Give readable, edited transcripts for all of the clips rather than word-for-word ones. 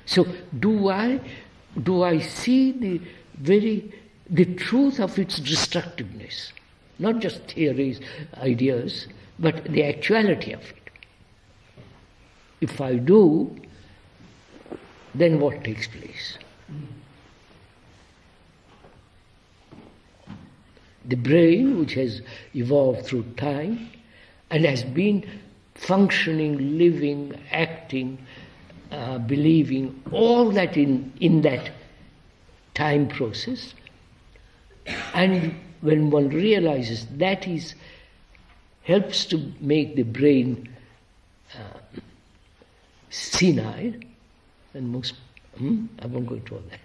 So do I see the truth of its destructiveness? Not just theories, ideas, but the actuality of it. If I do, then what takes place? The brain, which has evolved through time and has been functioning, living, acting, believing, all that in that time process, and when one realizes that helps to make the brain senile, and most, I won't go into all that.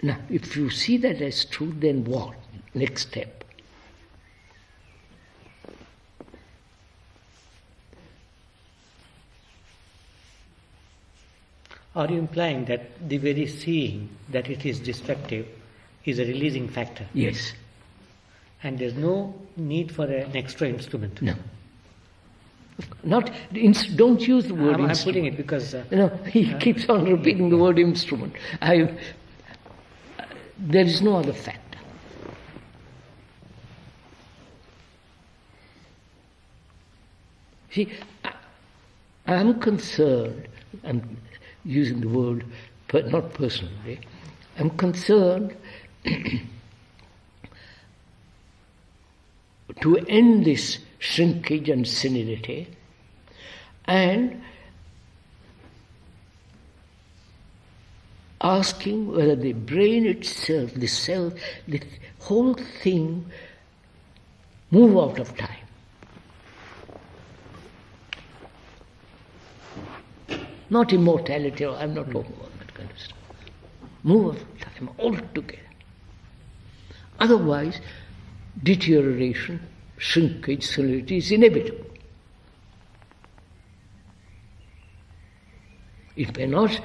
Now, if you see that as true, then what? Next step. Are you implying that the very seeing that it is destructive is a releasing factor? Yes. And there's no need for an extra instrument? No. Don't use the word instrument. I'm putting it because... he keeps on repeating the word instrument. There is no other factor. See, I am concerned, I'm using the word, not personally, I'm concerned to end this shrinkage and senility and asking whether the brain itself, the cell, the whole thing move out of time. Not immortality, I'm not talking about that kind of stuff. Move out of time altogether. Otherwise, deterioration, shrinkage, senility is inevitable. It may not,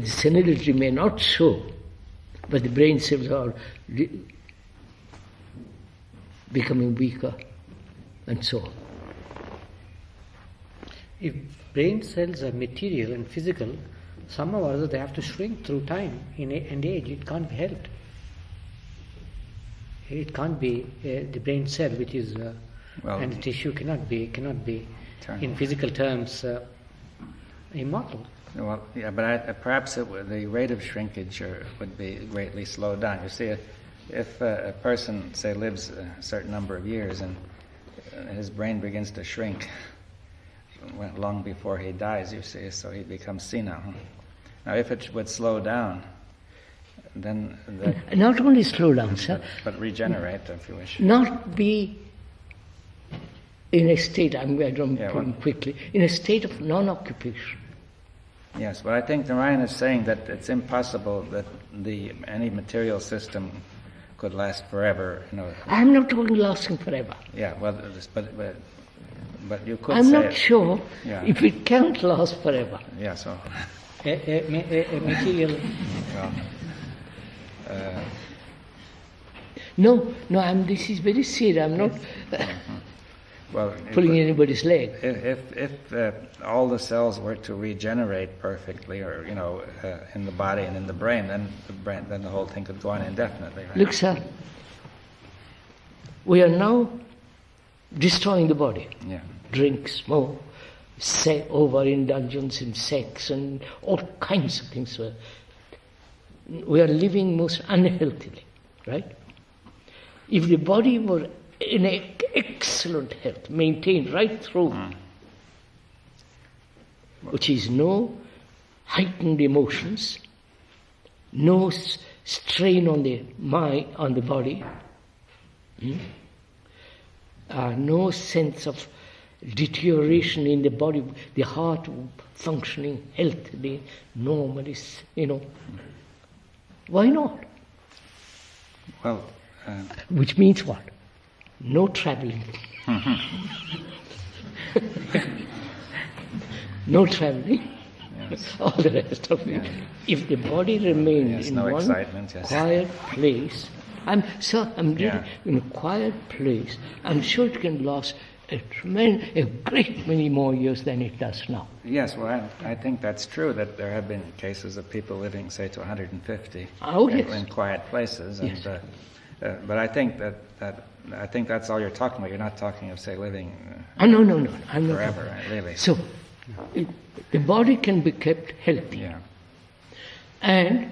senility may not show, but the brain cells are becoming weaker, and so on. If brain cells are material and physical, somehow or other they have to shrink through time and age. It can't be helped. It can't be the brain cell, which is and the tissue cannot be in physical terms immortal. Well, yeah, but perhaps the rate of shrinkage would be greatly slowed down. You see, if a person, say, lives a certain number of years and his brain begins to shrink long before he dies, you see, so he becomes senile. Now, if it would slow down, then... Not only slow down, sir. But regenerate, if you wish. Not be in a state, I'm going quickly, in a state of non-occupation. Yes, but I think Narayan is saying that it's impossible that any material system could last forever. I'm not talking lasting forever. Yeah, well, but you could I'm say not sure if it can't last forever. Yeah, so... A material... No, this is very serious. I'm not pulling anybody's leg. If all the cells were to regenerate perfectly, or in the body and in the brain, then the whole thing could go on indefinitely. Right? Look, sir, we are now destroying the body. Yeah. Drink, smoke, overindulgence in sex, and all kinds of things. We are living most unhealthily, right? If the body were in excellent health, maintained right through, which is no heightened emotions, no strain on the mind, on the body, no sense of deterioration in the body, the heart functioning healthily, normally, why not? Well, which means what? No traveling. No traveling. Yes. All the rest of it. If the body remains in one quiet place, I'm really in a quiet place, I'm sure it can last a great many more years than it does now. Yes, well, I think that's true, that there have been cases of people living, say, to 150 Oh, yes. in quiet places. Yes. And, but I think I think that's all you're talking about. You're not talking of, say, living No, I'm not. forever, really. So, the body can be kept healthy. Yeah. And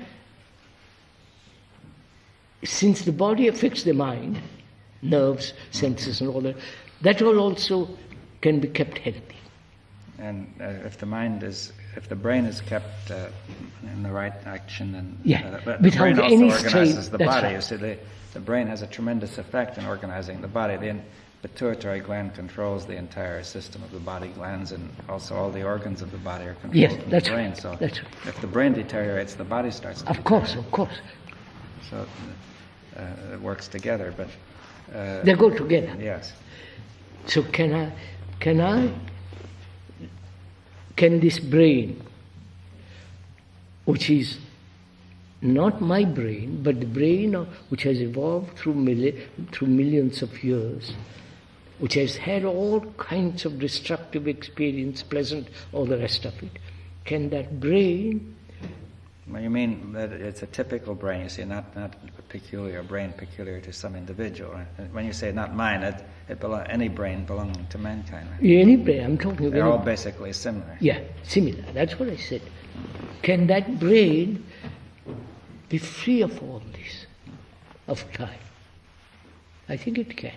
since the body affects the mind, nerves, senses and all that, that all also can be kept healthy. And if the brain is kept in the right action, and the without brain also any organizes strain, the that's body. right. You see, the brain has a tremendous effect in organizing the body. The pituitary gland controls the entire system of the body glands, and also all the organs of the body are controlled Yes, from that's the brain. right. So That's right. if the brain deteriorates, the body starts to Of course. So it works together, but They go together. yes. So can this brain, which is not my brain, but the brain which has evolved through millions of years, which has had all kinds of destructive experience, pleasant, all the rest of it, can that brain... Well, you mean that it's a typical brain, you see, not a peculiar brain peculiar to some individual. Right? When you say not mine, any brain belonging to mankind. Right? Any brain, I'm talking about... They're all basically similar. Yeah, similar, that's what I said. Can that brain be free of all this, of time? I think it can.